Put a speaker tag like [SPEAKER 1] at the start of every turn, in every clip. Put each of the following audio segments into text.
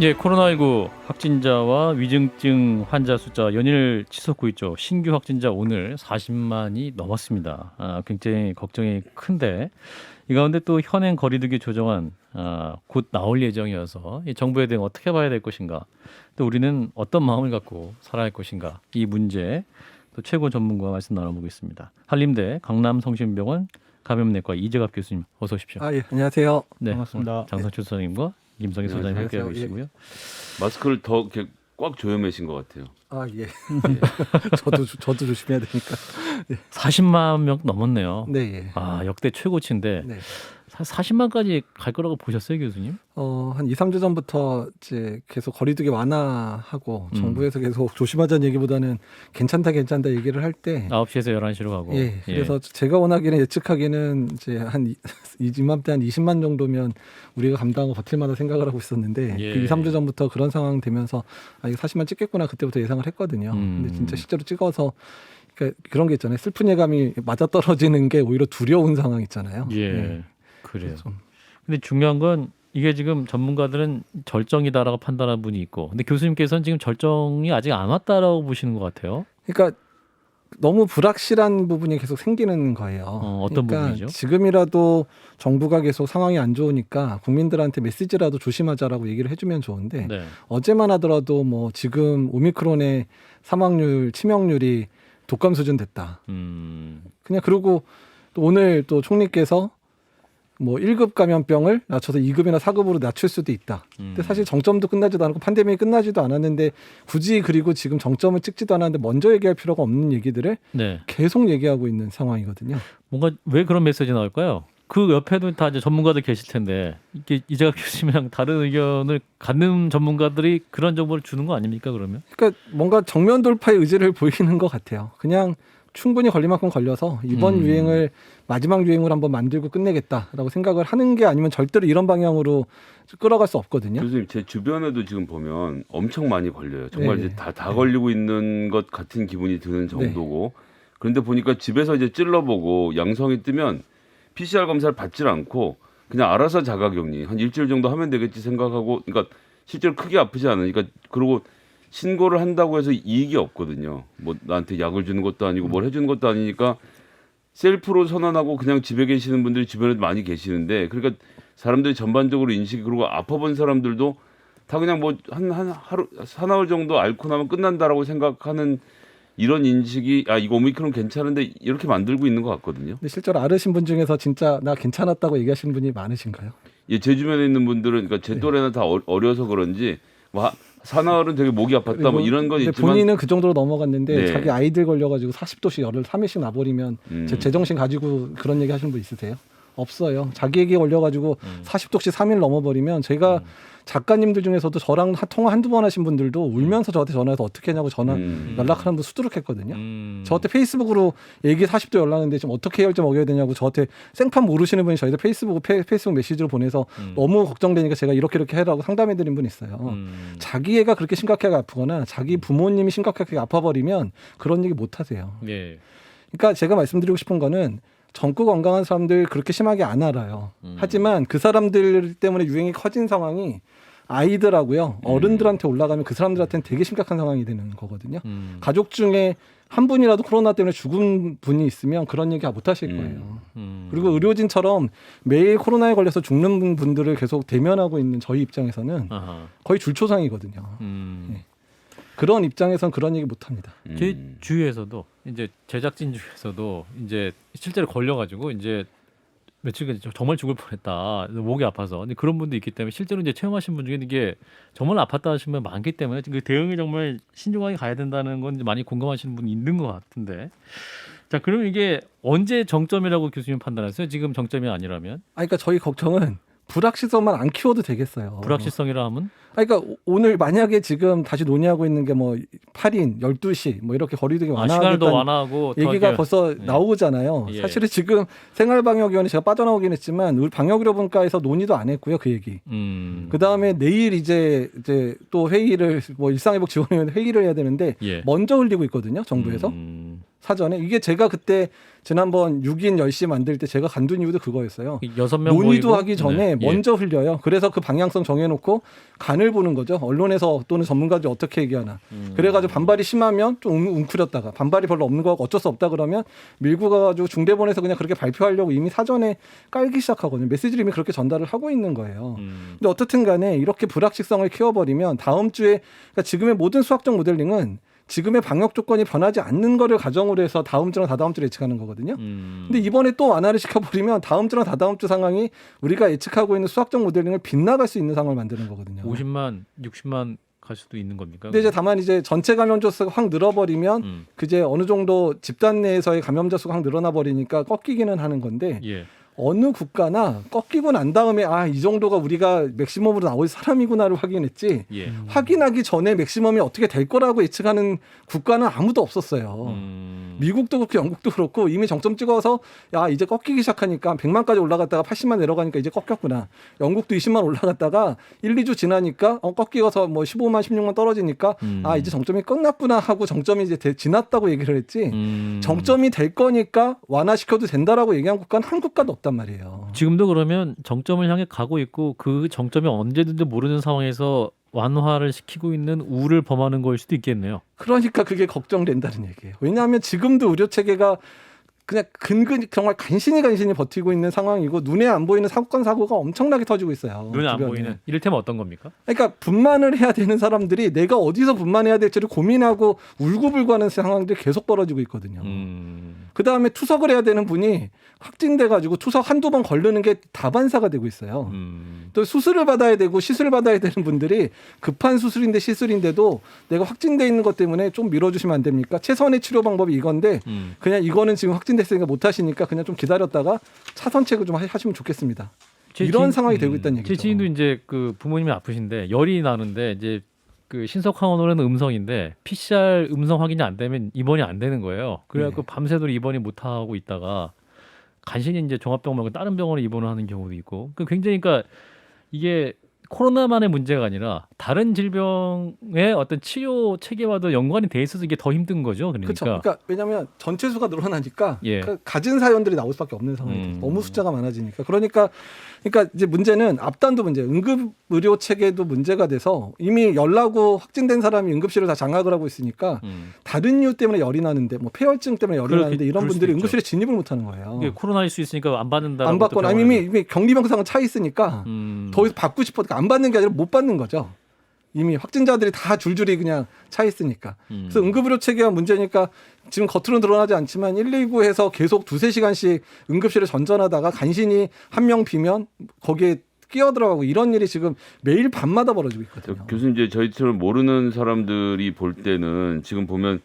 [SPEAKER 1] 예, 코로나19 확진자와 위중증 환자 숫자 연일 치솟고 있죠. 신규 확진자 오늘 40만이 넘었습니다. 굉장히 걱정이 큰데 이 가운데 또 현행 거리두기 조정안 곧 나올 예정이어서 이 정부에 대해 어떻게 봐야 될 것인가, 또 우리는 어떤 마음을 갖고 살아야 할 것인가, 이 문제 또 최고 전문가와 말씀 나눠보겠습니다. 한림대 강남성심병원 감염내과 이재갑 교수님 어서 오십시오.
[SPEAKER 2] 예, 안녕하세요.
[SPEAKER 1] 네,
[SPEAKER 3] 반갑습니다.
[SPEAKER 1] 장성철 소장님과 김성희 소장님 함께하고 계시고요.
[SPEAKER 3] 마스크를 더 이렇게 꽉 조여매신 것 같아요.
[SPEAKER 2] 예. 저도 조심해야 되니까.
[SPEAKER 1] 40만 명 넘었네요.
[SPEAKER 2] 네. 예.
[SPEAKER 1] 역대 최고치인데
[SPEAKER 2] 네.
[SPEAKER 1] 40만까지 갈 거라고 보셨어요, 교수님?
[SPEAKER 2] 한 2, 3주 전부터 이제 계속 거리두기 완화하고 정부에서 계속 조심하자는 얘기보다는 괜찮다 얘기를 할 때
[SPEAKER 1] 9시에서 11시로 가고.
[SPEAKER 2] 예. 그래서 제가 원하기는 예측하기는 이제 한 이맘때 한 20만 정도면 우리가 감당하고 버틸 만한 생각을 하고 있었는데
[SPEAKER 1] 예.
[SPEAKER 2] 그 2, 3주 전부터 그런 상황 되면서 이거 40만 찍겠구나 그때부터 예상을 했거든요. 근데 진짜 실제로 찍어서 그러니까 그런 게 있잖아요. 슬픈 예감이 맞아떨어지는 게 오히려 두려운 상황 있잖아요.
[SPEAKER 1] 예. 그래요.
[SPEAKER 2] 좀.
[SPEAKER 1] 근데 중요한 건 이게 지금 전문가들은 절정이다라고 판단하는 분이 있고, 근데 교수님께서는 지금 절정이 아직 안 왔다라고 보시는 것 같아요.
[SPEAKER 2] 그러니까 너무 불확실한 부분이 계속 생기는 거예요.
[SPEAKER 1] 어떤
[SPEAKER 2] 그러니까
[SPEAKER 1] 부분이죠?
[SPEAKER 2] 지금이라도 정부가 계속 상황이 안 좋으니까 국민들한테 메시지라도 조심하자라고 얘기를 해주면 좋은데
[SPEAKER 1] 네.
[SPEAKER 2] 어제만 하더라도 뭐 지금 오미크론의 사망률, 치명률이 독감 수준 됐다. 그냥 그리고 또 오늘 또 총리께서 뭐 1급 감염병을 낮춰서 2급이나 4급으로 낮출 수도 있다. 근데 사실 정점도 끝나지도 않고 팬데믹이 끝나지도 않았는데 굳이 그리고 지금 정점을 찍지도 않았는데 먼저 얘기할 필요가 없는 얘기들을
[SPEAKER 1] 네.
[SPEAKER 2] 계속 얘기하고 있는 상황이거든요.
[SPEAKER 1] 뭔가 왜 그런 메시지 나올까요? 그 옆에도 다 이제 전문가들 계실 텐데 이게 이재갑 교수님이랑 다른 의견을 갖는 전문가들이 그런 정보를 주는 거 아닙니까, 그러면?
[SPEAKER 2] 그러니까 뭔가 정면 돌파의 의지를 보이는 것 같아요. 그냥 충분히 걸릴 만큼 걸려서 이번 유행을 마지막 유행으로 한번 만들고 끝내겠다라고 생각을 하는 게 아니면 절대로 이런 방향으로 끌어갈 수 없거든요.
[SPEAKER 3] 교수님, 제 주변에도 지금 보면 엄청 많이 걸려요. 정말
[SPEAKER 2] 네.
[SPEAKER 3] 이제 다 걸리고 있는 것 같은 기분이 드는 정도고. 그런데 보니까 집에서 이제 찔러보고 양성이 뜨면 PCR 검사를 받질 않고 그냥 알아서 자가격리 한 일주일 정도 하면 되겠지 생각하고, 그러니까 실제로 크게 아프지 않으니까. 그리고 신고를 한다고 해서 이익이 없거든요. 뭐 나한테 약을 주는 것도 아니고 뭘 해주는 것도 아니니까 셀프로 선언하고 그냥 집에 계시는 분들이 주변에도 많이 계시는데, 그러니까 사람들이 전반적으로 인식이, 그리고 아파본 사람들도 다 그냥 뭐 하루 사나흘 정도 앓고 나면 끝난다라고 생각하는 이런 인식이, 이거 오미크론 괜찮은데 이렇게 만들고 있는 것 같거든요.
[SPEAKER 2] 근데 실제로 앓으신 분 중에서 진짜 나 괜찮았다고 얘기하시는 분이 많으신가요?
[SPEAKER 3] 예, 제 주변에 있는 분들은, 그러니까 제 또래는 다 어려서 그런지 뭐 사나흘은 되게 목이 아팠다 뭐 이런 건
[SPEAKER 2] 근데
[SPEAKER 3] 있지만
[SPEAKER 2] 본인은 그 정도로 넘어갔는데
[SPEAKER 3] 네.
[SPEAKER 2] 자기 아이들 걸려가지고 40도씩 열을 3일씩 나버리면 제정신 가지고 그런 얘기 하시는 분 있으세요? 없어요. 자기에게 걸려가지고 40도씩 3일 넘어버리면 제가 작가님들 중에서도 저랑 통화 한두 번 하신 분들도 울면서 저한테 전화해서 어떻게 했냐고 연락하는 분 수두룩했거든요. 저한테 페이스북으로 얘기 40도 연락하는데 지금 어떻게 해열제 먹여야 되냐고 저한테 생판 모르시는 분이 저희들 페이스북 메시지로 보내서 너무 걱정되니까 제가 이렇게 해라고 상담해드린 분 있어요. 자기 애가 그렇게 심각하게 아프거나 자기 부모님이 심각하게 아파버리면 그런 얘기 못 하세요.
[SPEAKER 1] 예.
[SPEAKER 2] 그러니까 제가 말씀드리고 싶은 거는 젊고 건강한 사람들 그렇게 심하게 안 알아요. 하지만 그 사람들 때문에 유행이 커진 상황이 아이들하고요, 어른들한테 올라가면 그 사람들한테는 되게 심각한 상황이 되는 거거든요. 가족 중에 한 분이라도 코로나 때문에 죽은 분이 있으면 그런 얘기 못 하실 거예요. 그리고 의료진처럼 매일 코로나에 걸려서 죽는 분들을 계속 대면하고 있는 저희 입장에서는 거의 줄초상이거든요. 네. 그런 입장에선 그런 얘기 못 합니다.
[SPEAKER 1] 제 주위에서도 이제 제작진 중에서도 이제 실제로 걸려가지고 이제 며칠간 정말 죽을 뻔했다, 목이 아파서. 근데 그런 분도 있기 때문에 실제로 이제 체험하신 분 중에 이게 정말 아팠다 하시는 분 많기 때문에 그 대응이 정말 신중하게 가야 된다는 건 이제 많이 공감하시는 분이 있는 것 같은데. 자, 그럼 이게 언제 정점이라고 교수님 판단하세요? 지금 정점이 아니라면?
[SPEAKER 2] 그러니까 저희 걱정은 불확실성만 안 키워도 되겠어요.
[SPEAKER 1] 불확실성이라 하면?
[SPEAKER 2] 그러니까 오늘 만약에 지금 다시 논의하고 있는 게 뭐 8인, 12시 뭐 이렇게 거리두기
[SPEAKER 1] 시간을 더
[SPEAKER 2] 완화하겠다는
[SPEAKER 1] 완화하고
[SPEAKER 2] 얘기가 벌써 나오잖아요.
[SPEAKER 1] 예.
[SPEAKER 2] 사실은 지금 생활방역위원회 제가 빠져나오긴 했지만 우리 방역의료분과에서 논의도 안 했고요, 그 얘기. 그다음에 내일 이제 또 회의를 뭐 일상회복 지원위원회 회의를 해야 되는데
[SPEAKER 1] 예.
[SPEAKER 2] 먼저 흘리고 있거든요, 정부에서. 사전에. 이게 제가 그때 지난번 6인 10시 만들 때 제가 간둔 이유도 그거였어요.
[SPEAKER 1] 6명
[SPEAKER 2] 논의도
[SPEAKER 1] 모이고?
[SPEAKER 2] 하기 전에
[SPEAKER 1] 네.
[SPEAKER 2] 먼저 흘려요. 그래서 그 방향성 정해놓고 간을 보는 거죠. 언론에서 또는 전문가들이 어떻게 얘기하나. 그래가지고 반발이 심하면 좀 웅크렸다가 반발이 별로 없는 거 어쩔 수 없다 그러면 밀고 가가지고 중대본에서 그냥 그렇게 발표하려고 이미 사전에 깔기 시작하거든요. 메시지를 이미 그렇게 전달을 하고 있는 거예요. 근데 어떻든 간에 이렇게 불확실성을 키워버리면 다음 주에 그러니까 지금의 모든 수학적 모델링은 지금의 방역 조건이 변하지 않는 거를 가정으로 해서 다음 주나 다다음 주를 예측하는 거거든요. 근데 이번에 또 완화를 시켜버리면 다음 주나 다다음 주 상황이 우리가 예측하고 있는 수학적 모델링을 빗나갈 수 있는 상황을 만드는 거거든요.
[SPEAKER 1] 50만, 60만 갈 수도 있는 겁니까?
[SPEAKER 2] 근데 이제 다만 이제 전체 감염자 수가 확 늘어버리면 그제 어느 정도 집단 내에서의 감염자 수가 확 늘어나 버리니까 꺾이기는 하는 건데
[SPEAKER 1] 예.
[SPEAKER 2] 어느 국가나 꺾이고 난 다음에 이 정도가 우리가 맥시멈으로 나올 사람이구나를 확인했지
[SPEAKER 1] 예.
[SPEAKER 2] 확인하기 전에 맥시멈이 어떻게 될 거라고 예측하는 국가는 아무도 없었어요. 미국도 그렇고 영국도 그렇고 이미 정점 찍어서 이제 꺾이기 시작하니까 100만까지 올라갔다가 80만 내려가니까 이제 꺾였구나. 영국도 20만 올라갔다가 1, 2주 지나니까 꺾여서 뭐 15만 16만 떨어지니까 이제 정점이 끝났구나 하고 정점이 이제 지났다고 얘기를 했지 정점이 될 거니까 완화시켜도 된다라고 얘기한 국가는 한 국가도 없단 말이에요.
[SPEAKER 1] 지금도 그러면 정점을 향해 가고 있고 그 정점이 언제든지 모르는 상황에서 완화를 시키고 있는 우를 범하는 걸 수도 있겠네요.
[SPEAKER 2] 그러니까 그게 걱정된다는 얘기예요. 왜냐하면 지금도 의료 체계가 그냥 근근히 정말 간신히 버티고 있는 상황이고 눈에 안 보이는 사건 사고가 엄청나게 터지고 있어요.
[SPEAKER 1] 눈에 안
[SPEAKER 2] 주변에.
[SPEAKER 1] 보이는. 이를테면 어떤 겁니까?
[SPEAKER 2] 그러니까 분만을 해야 되는 사람들이 내가 어디서 분만해야 될지를 고민하고 울고불고하는 상황들이 계속 벌어지고 있거든요. 그 다음에 투석을 해야 되는 분이 확진돼가지고 투석 한두 번 걸르는 게 다반사가 되고 있어요. 또 수술을 받아야 되고 시술을 받아야 되는 분들이 급한 수술인데 시술인데도 내가 확진돼 있는 것 때문에 좀 밀어주시면 안 됩니까? 최선의 치료 방법이 이건데 그냥 이거는 지금 확진됐으니까 못 하시니까 그냥 좀 기다렸다가 차선책을 좀 하시면 좋겠습니다. 이런 상황이 되고 있다는 얘기죠.
[SPEAKER 1] 제 지인도 이제 그 부모님이 아프신데 열이 나는데 이제 그 신속항원으로는 음성인데 PCR 음성 확인이 안 되면 입원이 안 되는 거예요. 그래갖고 밤새도록 입원이 못 하고 있다가 간신히 이제 종합병원 말고 다른 병원에 입원을 하는 경우도 있고. 그 굉장히 그러니까 이게 코로나만의 문제가 아니라 다른 질병의 어떤 치료 체계와도 연관이 돼 있어서 이게 더 힘든 거죠. 그러니까.
[SPEAKER 2] 그렇죠. 그러니까 왜냐하면 전체 수가 늘어나니까
[SPEAKER 1] 예.
[SPEAKER 2] 그러니까 가진 사연들이 나올 수밖에 없는 상황이죠. 너무 숫자가 많아지니까. 그러니까 이제 문제는 앞단도 문제, 응급 의료 체계도 문제가 돼서 이미 열나고 확진된 사람이 응급실을 다 장악을 하고 있으니까 다른 이유 때문에 열이 나는데 뭐 폐혈증 때문에 열이 나는데 이런
[SPEAKER 1] 그럴 수도
[SPEAKER 2] 분들이
[SPEAKER 1] 있죠.
[SPEAKER 2] 응급실에 진입을 못 하는 거예요.
[SPEAKER 1] 이게 코로나일 수 있으니까 안 받는다.
[SPEAKER 2] 안 받거나 아니면 이미 격리병상은 차 있으니까 더 이상 받고 싶어도 안 받는 게 아니라 못 받는 거죠. 이미 확진자들이 다 줄줄이 그냥 차 있으니까. 그래서 응급의료 체계가 문제니까 지금 겉으로는 드러나지 않지만 119에서 계속 2-3시간씩 응급실을 전전하다가 간신히 한 명 비면 거기에 끼어들어가고 이런 일이 지금 매일 밤마다 벌어지고 있거든요.
[SPEAKER 3] 교수님 이제 저희처럼 모르는 사람들이 볼 때는 지금 보면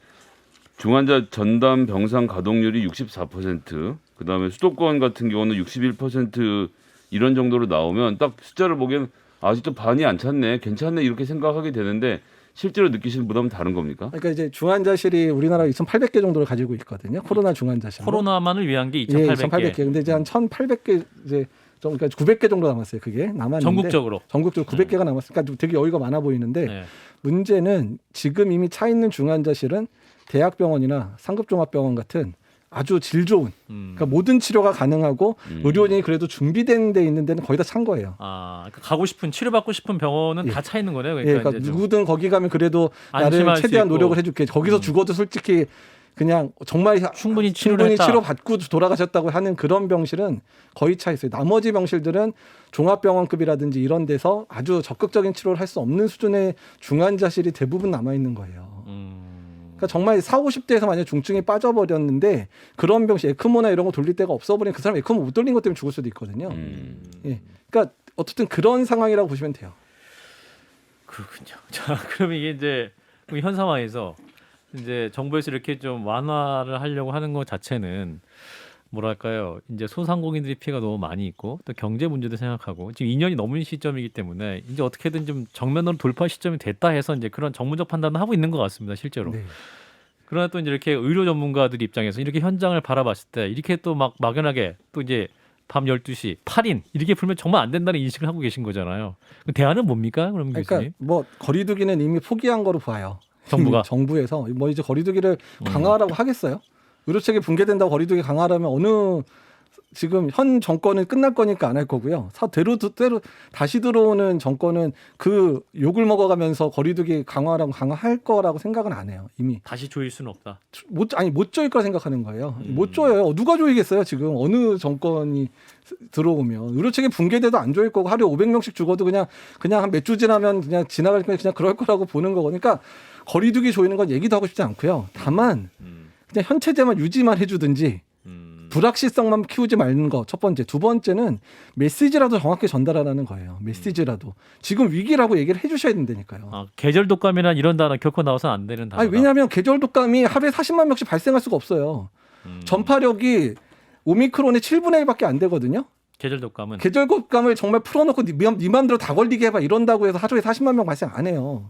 [SPEAKER 3] 중환자 전담 병상 가동률이 64%, 그다음에 수도권 같은 경우는 61% 이런 정도로 나오면 딱 숫자를 보기엔 아직도 반이 안 찼네, 괜찮네 이렇게 생각하게 되는데 실제로 느끼시는 부담은 다른 겁니까?
[SPEAKER 2] 그러니까 이제 중환자실이 우리나라 2,800개 정도를 가지고 있거든요. 코로나 중환자실.
[SPEAKER 1] 코로나만을 위한 게 2,800개.
[SPEAKER 2] 예, 2,800개. 근데 이제 한 1,800개 이제 그러니까 900개 정도 남았어요. 그게 남았는데
[SPEAKER 1] 전국적으로
[SPEAKER 2] 900개가 남았으니까 되게 여유가 많아 보이는데
[SPEAKER 1] 네.
[SPEAKER 2] 문제는 지금 이미 차 있는 중환자실은 대학병원이나 상급종합병원 같은 아주 질 좋은 그러니까 모든 치료가 가능하고 의료진이 그래도 준비된 데 있는 데는 거의 다 찬 거예요.
[SPEAKER 1] 그러니까 가고 싶은 치료받고 싶은 병원은 다 차 있는 거네요.
[SPEAKER 2] 그러니까
[SPEAKER 1] 이제 좀
[SPEAKER 2] 누구든 거기 가면 그래도 나를
[SPEAKER 1] 안심할 수
[SPEAKER 2] 최대한
[SPEAKER 1] 있고.
[SPEAKER 2] 노력을 해줄게. 거기서 죽어도 솔직히 그냥 정말
[SPEAKER 1] 충분히 치료를 했다.
[SPEAKER 2] 치료받고 돌아가셨다고 하는 그런 병실은 거의 차 있어요. 나머지 병실들은 종합병원급이라든지 이런 데서 아주 적극적인 치료를 할 수 없는 수준의 중환자실이 대부분 남아 있는 거예요. 그러니까 정말 40, 50대에서 만약 중증이 빠져버렸는데 그런 병실 에크모나 이런 거 돌릴 데가 없어버리면 그 사람 에크모 못 돌린 것 때문에 죽을 수도 있거든요. 예. 그러니까 어쨌든 그런 상황이라고 보시면 돼요.
[SPEAKER 1] 그렇군요. 자, 그럼 이게 이제 현 상황에서 이제 정부에서 이렇게 좀 완화를 하려고 하는 것 자체는 뭐랄까요? 이제 소상공인들이 피해가 너무 많이 있고 또 경제 문제도 생각하고 지금 2년이 넘은 시점이기 때문에 이제 어떻게든 좀 정면으로 돌파 시점이 됐다 해서 이제 그런 정무적 판단을 하고 있는 것 같습니다, 실제로.
[SPEAKER 2] 네.
[SPEAKER 1] 그러나 또 이제 이렇게 의료 전문가들 입장에서 이렇게 현장을 바라봤을 때 이렇게 또 막 막연하게 또 이제 밤 12시 8인 이렇게 풀면 정말 안 된다는 인식을 하고 계신 거잖아요. 그 대안은 뭡니까? 그럼
[SPEAKER 2] 그러니까
[SPEAKER 1] 교수님?
[SPEAKER 2] 뭐 거리두기는 이미 포기한 거로 봐요.
[SPEAKER 1] 정부가?
[SPEAKER 2] 정부에서 뭐 이제 거리두기를 강화하라고 하겠어요? 의료체계 붕괴된다고 거리두기 강화하려면 어느 지금 현 정권은 끝날 거니까 안 할 거고요. 대로 다시 들어오는 정권은 그 욕을 먹어가면서 거리두기 강화할 거라고 생각은 안 해요. 이미
[SPEAKER 1] 다시 조일 수는 없다.
[SPEAKER 2] 못 조일 거라 생각하는 거예요. 못 조여요. 누가 조이겠어요? 지금 어느 정권이 들어오면 의료체계 붕괴돼도 안 조일 거고 하루에 500명씩 죽어도 그냥 한 몇 주 지나면 그냥 지나갈 거니까 그냥 그럴 거라고 보는 거고. 그러니까 거리두기 조이는 건 얘기도 하고 싶지 않고요. 다만 그냥 현 체제만 유지만 해주든지. 불확실성만 키우지 말는 거 첫 번째. 두 번째는 메시지라도 정확히 전달하라는 거예요. 메시지라도. 지금 위기라고 얘기를 해주셔야 된다니까요.
[SPEAKER 1] 아, 계절 독감이란 이런 단어 결코 나와서는 안 되는 단어다.
[SPEAKER 2] 아니, 왜냐하면 계절 독감이 하루에 40만 명씩 발생할 수가 없어요. 전파력이 오미크론의 7분의 1밖에 안 되거든요.
[SPEAKER 1] 계절 독감은
[SPEAKER 2] 계절 독감을 정말 풀어놓고 네 맘대로 다 걸리게 해봐 이런다고 해서 하루에 40만 명 발생 안 해요.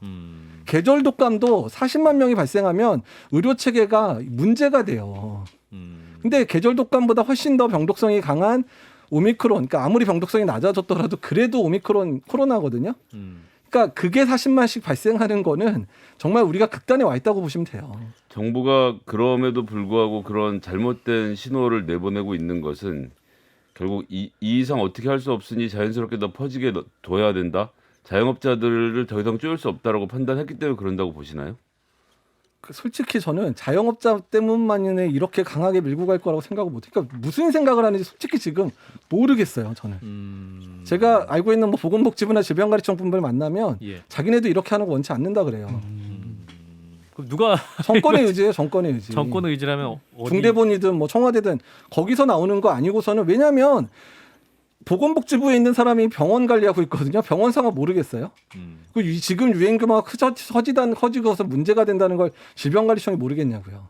[SPEAKER 2] 계절 독감도 40만 명이 발생하면 의료체계가 문제가 돼요. 근데 계절 독감보다 훨씬 더 병독성이 강한 오미크론, 그러니까 아무리 병독성이 낮아졌더라도 그래도 오미크론 코로나거든요. 그러니까 그게 40만씩 발생하는 거는 정말 우리가 극단에 와 있다고 보시면 돼요.
[SPEAKER 3] 정부가 그럼에도 불구하고 그런 잘못된 신호를 내보내고 있는 것은 결국 이 이상 어떻게 할 수 없으니 자연스럽게 더 퍼지게 둬야 된다. 자영업자들을 더 이상 쪼일 수 없다라고 판단했기 때문에 그런다고 보시나요?
[SPEAKER 2] 솔직히 저는 자영업자 때문만에 이렇게 강하게 밀고 갈 거라고 생각을 못해요. 그러니까 무슨 생각을 하는지 솔직히 지금 모르겠어요. 저는. 제가 알고 있는 뭐 보건복지부나 질병관리청 분들 만나면
[SPEAKER 1] 예.
[SPEAKER 2] 자기네도 이렇게 하는 거 원치 않는다 그래요.
[SPEAKER 1] 그럼 누가
[SPEAKER 2] 정권의 의지예요. 정권의 의지.
[SPEAKER 1] 정권의 의지라면 어디...
[SPEAKER 2] 중대본이든 뭐 청와대든 거기서 나오는 거 아니고서는 왜냐하면 보건복지부에 있는 사람이 병원 관리하고 있거든요. 병원 상황 모르겠어요. 지금 유행 규모가 커지고서 문제가 된다는 걸 질병관리청이 모르겠냐고요.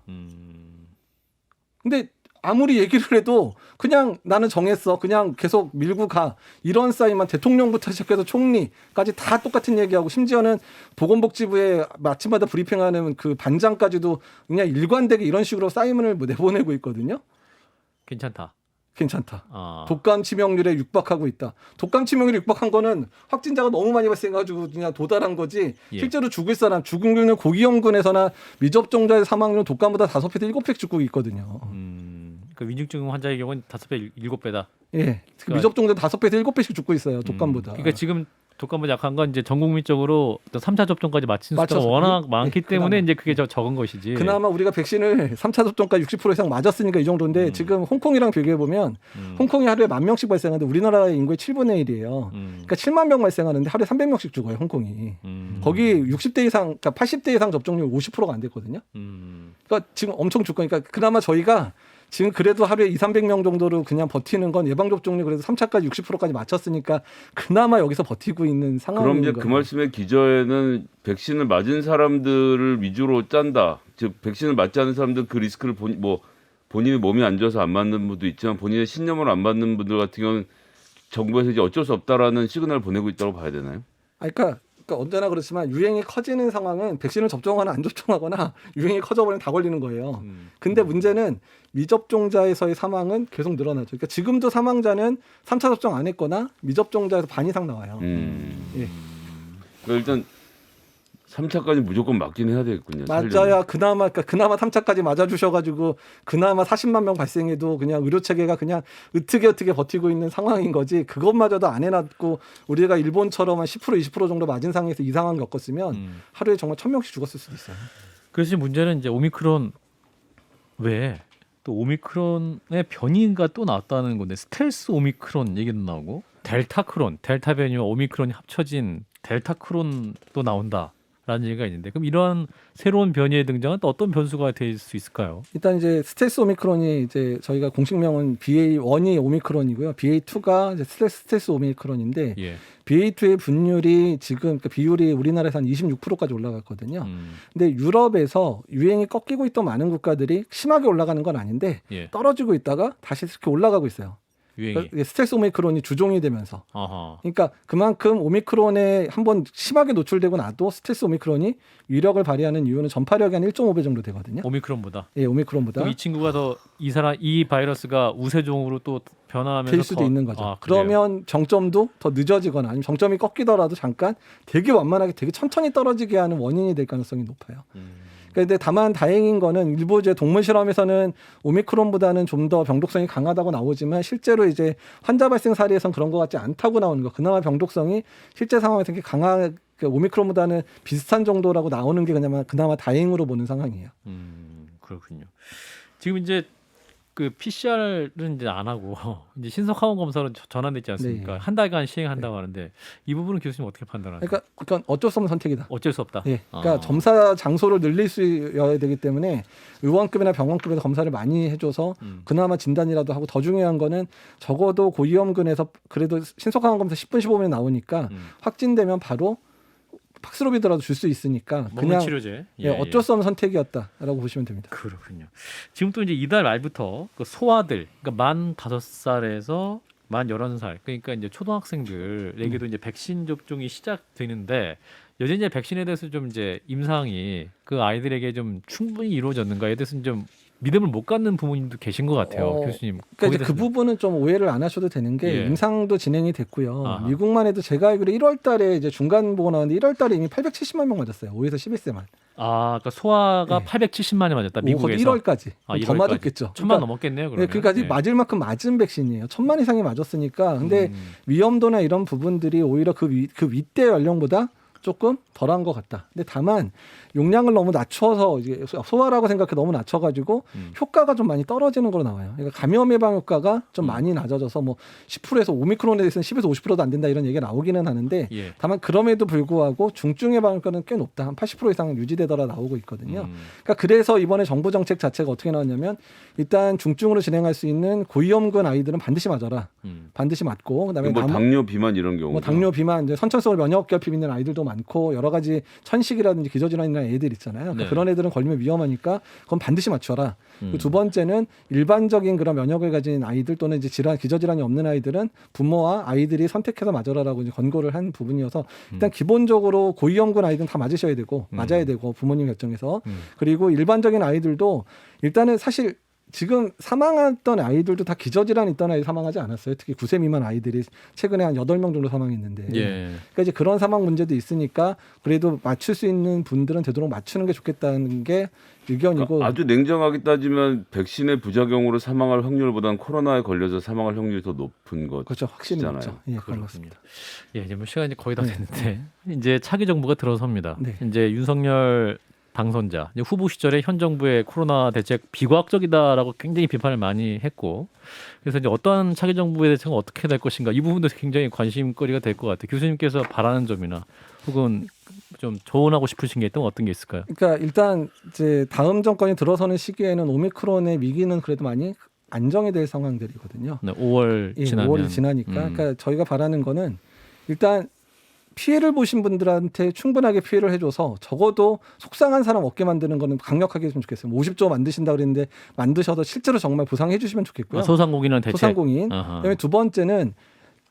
[SPEAKER 2] 근데 아무리 얘기를 해도 그냥 나는 정했어. 그냥 계속 밀고 가. 이런 싸이만 대통령부터 시작해서 총리까지 다 똑같은 얘기하고 심지어는 보건복지부에 아침마다 브리핑하는 그 반장까지도 그냥 일관되게 이런 식으로 싸임을 내보내고 있거든요.
[SPEAKER 1] 괜찮다.
[SPEAKER 2] 독감 치명률에 육박하고 있다. 독감 치명률에 육박한 거는 확진자가 너무 많이 발생해가지고 그냥 도달한 거지.
[SPEAKER 1] 예. 실제로
[SPEAKER 2] 죽은 균은 고위험군에서나 미접종자의 사망률은 독감보다 5배에서 7배 죽고 있거든요.
[SPEAKER 1] 그 위중증 환자의 경우는 5배, 7배다.
[SPEAKER 2] 예,
[SPEAKER 1] 그러니까,
[SPEAKER 2] 미접종자 5배에서 7배씩 죽고 있어요. 독감보다.
[SPEAKER 1] 그러니까 지금 독감보다 약한 건 이제 전 국민적으로 3차 접종까지 마친 숫자가 워낙 많기 때문에 이제 그게 적은 것이지.
[SPEAKER 2] 그나마 우리가 백신을 3차 접종까지 60% 이상 맞았으니까 이 정도인데 지금 홍콩이랑 비교해 보면 홍콩이 하루에 10,000명씩 발생하는데 우리나라의 인구의 7분의 1이에요. 그러니까 7만 명 발생하는데 하루에 300명씩 죽어요. 홍콩이. 거기 60대 이상, 그러니까 80대 이상 접종률 50%가 안 됐거든요. 그러니까 지금 엄청 죽고, 그러니까 그나마 저희가 지금 그래도 하루에 200~300명 정도로 그냥 버티는 건 예방접종률 그래도 3차까지 60%까지 맞췄으니까 그나마 여기서 버티고 있는 상황인
[SPEAKER 3] 그럼 이제
[SPEAKER 2] 거예요.
[SPEAKER 3] 그 말씀의 기저에는 백신을 맞은 사람들을 위주로 짠다. 즉 백신을 맞지 않은 사람들 그 리스크를 본인의 몸이 안 좋아서 안 맞는 분도 있지만 본인의 신념으로 안 맞는 분들 같은 경우는 정부에서 이제 어쩔 수 없다라는 시그널을 보내고 있다고 봐야 되나요?
[SPEAKER 2] 그러니까 언제나 그렇지만 유행이 커지는 상황은 백신을 접종하거나 안 접종하거나 유행이 커져버리면 다 걸리는 거예요. 근데 문제는 미접종자에서의 사망은 계속 늘어나죠. 그러니까 지금도 사망자는 3차 접종 안 했거나 미접종자에서 반 이상 나와요. 예.
[SPEAKER 3] 그러니까 일단 3차까지 무조건 맞긴 해야 되겠군요.
[SPEAKER 2] 맞아야 그나마 3차까지 맞아주셔가지고 그나마 40만 명 발생해도 그냥 의료체계가 그냥 어떻게 버티고 있는 상황인 거지. 그것마저도 안 해놨고 우리가 일본처럼 한 10% 20% 정도 맞은 상황에서 이 상황 겪었으면 하루에 정말 1,000명씩 죽었을 수도 있어요.
[SPEAKER 1] 그래서 문제는 이제 오미크론 외에 또 오미크론의 변이가 또 나왔다는 건데 스텔스 오미크론 얘기도 나오고 델타 변이와 오미크론이 합쳐진 델타 크론도 나온다. 라는 얘기가 있는데 그럼 이러한 새로운 변이의 등장은 또 어떤 변수가 될 수 있을까요?
[SPEAKER 2] 일단 이제 스텔스 오미크론이 이제 저희가 공식명은 BA1이 오미크론이고요. BA2가 이제 스텔스 오미크론인데
[SPEAKER 1] 예.
[SPEAKER 2] BA2의 분율이 지금 그러니까 비율이 우리나라에서 한 26%까지 올라갔거든요. 근데 유럽에서 유행이 꺾이고 있던 많은 국가들이 심하게 올라가는 건 아닌데
[SPEAKER 1] 예.
[SPEAKER 2] 떨어지고 있다가 다시 이렇게 올라가고 있어요.
[SPEAKER 1] 유행이.
[SPEAKER 2] 그러니까 스텔스 오미크론이 주종이 되면서.
[SPEAKER 1] 아하.
[SPEAKER 2] 그러니까 그만큼 오미크론에 한번 심하게 노출되고 나도 스텔스 오미크론이 위력을 발휘하는 이유는 전파력이 한 1.5배 정도 되거든요.
[SPEAKER 1] 오미크론보다.
[SPEAKER 2] 예, 오미크론보다.
[SPEAKER 1] 그럼 이 친구가 더 이 바이러스가 우세종으로 또 변화하면서
[SPEAKER 2] 될 수도 있는 거죠. 그러면 정점도 더 늦어지거나 아니면 정점이 꺾이더라도 잠깐 되게 완만하게 되게 천천히 떨어지게 하는 원인이 될 가능성이 높아요. 근데 다만 다행인 거는 일부 이제 동물 실험에서는 오미크론보다는 좀 더 병독성이 강하다고 나오지만 실제로 이제 환자 발생 사례에선 그런 것 같지 않다고 나오는 거. 그나마 병독성이 실제 상황에서 이렇게 강한 오미크론보다는 비슷한 정도라고 나오는 게 그나마 다행으로 보는 상황이에요.
[SPEAKER 1] 그렇군요. 지금 이제 그 PCR은 이제 안 하고 이제 신속 항원 검사로 전환됐지 않습니까?
[SPEAKER 2] 네.
[SPEAKER 1] 한 달간 시행한다고 하는데 이 부분은 교수님 어떻게 판단하세요?
[SPEAKER 2] 그러니까 어쩔 수 없는 선택이다.
[SPEAKER 1] 어쩔 수 없다.
[SPEAKER 2] 예. 그러니까 점사 장소를 늘릴 수 있어야 되기 때문에 의원급이나 병원급에서 검사를 많이 해줘서 그나마 진단이라도 하고 더 중요한 거는 적어도 고위험군에서 그래도 신속항원 검사 10분 15분에 나오니까 확진되면 바로 팍스로비드라도 줄 수 있으니까
[SPEAKER 1] 먹는
[SPEAKER 2] 그냥
[SPEAKER 1] 치료제.
[SPEAKER 2] 예, 어쩔 수 없는 선택이었다라고 보시면 됩니다.
[SPEAKER 1] 그렇군요. 지금 또 이제 이달 말부터 그 소아들, 그러니까 만 5살에서 만 11살, 그러니까 이제 초등학생들에게도 이제 백신 접종이 시작되는데 여전히 이제 백신에 대해서 좀 이제 임상이 그 아이들에게 좀 충분히 이루어졌는가에 대해서는 좀 믿음을 못 갖는 부모님도 계신 것 같아요, 교수님.
[SPEAKER 2] 그러니까 이제 그 부분은 좀 오해를 안 하셔도 되는 게
[SPEAKER 1] 예.
[SPEAKER 2] 임상도 진행이 됐고요.
[SPEAKER 1] 아하.
[SPEAKER 2] 미국만 해도 제가 알기로 1월달에 이제 중간 보고 나왔는데 1월달에 이미 870만 명 맞았어요. 5에서 11세만.
[SPEAKER 1] 아, 그러니까 소아가
[SPEAKER 2] 네.
[SPEAKER 1] 870만이 맞았다. 미국에서.
[SPEAKER 2] 1월까지.
[SPEAKER 1] 아,
[SPEAKER 2] 더
[SPEAKER 1] 1월까지.
[SPEAKER 2] 맞았겠죠.
[SPEAKER 1] 1000만 넘었겠네요. 그러면.
[SPEAKER 2] 네, 그러니까 아직 맞을 만큼 맞은 백신이에요. 1000만 이상이 맞았으니까. 근데 위험도나 이런 부분들이 오히려 그 윗대 연령보다 조금 덜한 것 같다. 근데 다만 용량을 너무 낮춰서 이제 소아라고 생각해 너무 낮춰가지고 효과가 좀 많이 떨어지는 걸로 나와요. 그러니까 감염 예방 효과가 좀 많이 낮아져서 뭐 10%에서 오미크론에 대해서는 10에서 50%도 안 된다 이런 얘기가 나오기는 하는데
[SPEAKER 1] 예.
[SPEAKER 2] 다만 그럼에도 불구하고 중증 예방 효과는 꽤 높다. 한 80% 이상 유지되더라 나오고 있거든요. 그러니까 그래서 이번에 정부 정책 자체가 어떻게 나왔냐면 일단 중증으로 진행할 수 있는 고위험군 아이들은 반드시 맞아라. 반드시 맞고 그다음에
[SPEAKER 3] 뭐 당뇨, 비만 이런 경우.
[SPEAKER 2] 뭐 당뇨, 비만, 이제 선천성을 면역 결핍 있는 아이들도 많고 여러 가지 천식이라든지 기저질환 있는 애들 있잖아요. 그러니까
[SPEAKER 1] 네.
[SPEAKER 2] 그런 애들은 걸리면 위험하니까 그건 반드시 맞춰라. 그리고 두 번째는 일반적인 그런 면역을 가진 아이들 또는 이제 질환, 기저질환이 없는 아이들은 부모와 아이들이 선택해서 맞아라라고 이제 권고를 한 부분이어서 일단 기본적으로 고위험군 아이들은 다 맞으셔야 되고 맞아야 되고 부모님 결정해서 그리고 일반적인 아이들도 일단은 사실 지금 사망했던 아이들도 다 기저질환 있던 아이들 사망하지 않았어요. 특히 9세 미만 아이들이 최근에 한 8명 정도 사망했는데.
[SPEAKER 1] 예.
[SPEAKER 2] 그러니까 이제 그런 사망 문제도 있으니까 그래도 맞출 수 있는 분들은 되도록 맞추는 게 좋겠다는 게 의견이고.
[SPEAKER 3] 그러니까 아주 냉정하게 따지면 백신의 부작용으로 사망할 확률보다는 코로나에 걸려서 사망할 확률이 더 높은 거죠.
[SPEAKER 2] 그렇죠. 확실히 높죠. 예, 그런 것
[SPEAKER 1] 그렇습니다.
[SPEAKER 2] 같습니다.
[SPEAKER 1] 예, 이제 뭐 시간이 거의 다 됐는데 이제 차기 정부가 들어섭니다.
[SPEAKER 2] 네.
[SPEAKER 1] 이제 윤석열 당선자 이제 후보 시절에 현 정부의 코로나 대책 비과학적이다라고 굉장히 비판을 많이 했고 그래서 이제 어떠한 차기 정부의 대책은 어떻게 될 것인가 이 부분도 굉장히 관심거리가 될 것 같아요. 교수님께서 바라는 점이나 혹은 좀 조언하고 싶으신 게 있다면 어떤 게 있을까요?
[SPEAKER 2] 그러니까 일단 이제 다음 정권이 들어서는 시기에는 오미크론의 위기는 그래도 많이 안정이 될 상황들이거든요.
[SPEAKER 1] 네, 5월
[SPEAKER 2] 예,
[SPEAKER 1] 지나면
[SPEAKER 2] 5월이 지나니까 그러니까 저희가 바라는 거는 일단 피해를 보신 분들한테 충분하게 피해를 해줘서 적어도 속상한 사람 없게 만드는 거는 강력하게 했으면 좋겠어요. 50조 만드신다 그랬는데 만드셔서 실제로 정말 보상해 주시면 좋겠고요.
[SPEAKER 1] 소상공인은 대책.
[SPEAKER 2] 소상공인.
[SPEAKER 1] 아하.
[SPEAKER 2] 그다음에 두 번째는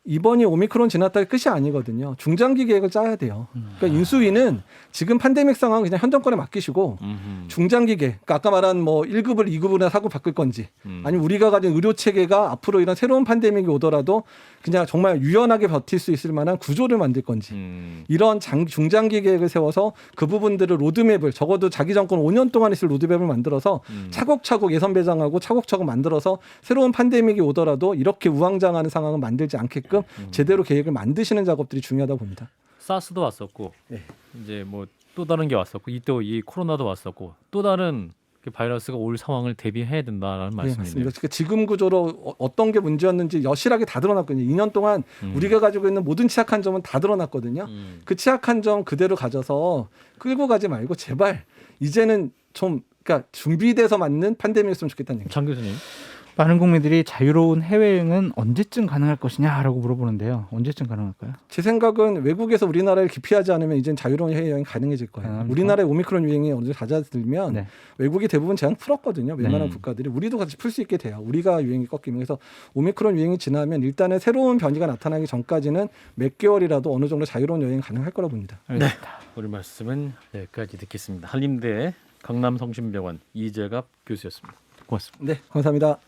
[SPEAKER 2] 이번이 오미크론 지났다가 끝이 아니거든요. 중장기 계획을 짜야 돼요. 그러니까 인수위는 지금 팬데믹 상황 그냥 현 정권에 맡기시고 중장기 계획. 그러니까 아까 말한 뭐 1급을 2급으로 사고 바꿀 건지 아니면 우리가 가진 의료 체계가 앞으로 이런 새로운 팬데믹이 오더라도 그냥 정말 유연하게 버틸 수 있을 만한 구조를 만들 건지 이런 중장기 계획을 세워서 그 부분들을 로드맵을 적어도 자기 정권 5년 동안 있을 로드맵을 만들어서 차곡차곡 예산 배정하고 차곡차곡 만들어서 새로운 팬데믹이 오더라도 이렇게 우왕좌왕하는 상황을 만들지 않게끔 제대로 계획을 만드시는 작업들이 중요하다고 봅니다.
[SPEAKER 1] 사스도 왔었고
[SPEAKER 2] 네.
[SPEAKER 1] 이제 뭐 또 다른 게 왔었고 이 코로나도 왔었고 또 다른 그 바이러스가 올 상황을 대비해야 된다라는
[SPEAKER 2] 네,
[SPEAKER 1] 말씀이네요.
[SPEAKER 2] 맞습니다. 그러니까 지금 구조로 어떤 게 문제였는지 여실하게 다 드러났거든요. 2년 동안 우리가 가지고 있는 모든 취약한 점은 다 드러났거든요. 그 취약한 점 그대로 가져서 끌고 가지 말고 제발 이제는 좀 그러니까 준비돼서 맞는 팬데믹이었으면 좋겠다는 얘기죠.
[SPEAKER 1] 장 교수님.
[SPEAKER 4] 많은 국민들이 자유로운 해외여행은 언제쯤 가능할 것이냐라고 물어보는데요. 언제쯤 가능할까요?
[SPEAKER 2] 제 생각은 외국에서 우리나라를 기피하지 않으면 이젠 자유로운 해외여행 가능해질 거예요.
[SPEAKER 4] 가능합니까?
[SPEAKER 2] 우리나라의 오미크론 유행이 어느 정도 잦아들면
[SPEAKER 4] 네.
[SPEAKER 2] 외국이 대부분 제한 풀었거든요. 웬만한
[SPEAKER 1] 네.
[SPEAKER 2] 국가들이. 우리도 같이 풀 수 있게 돼요. 우리가 유행이 꺾이면. 그래서 오미크론 유행이 지나면 일단은 새로운 변이가 나타나기 전까지는 몇 개월이라도 어느 정도 자유로운 여행 가능할 거라고 봅니다.
[SPEAKER 1] 알겠습니다. 오늘 말씀은 여기까지 듣겠습니다. 한림대 강남성심병원 이재갑 교수였습니다. 고맙습니다.
[SPEAKER 2] 네, 감사합니다.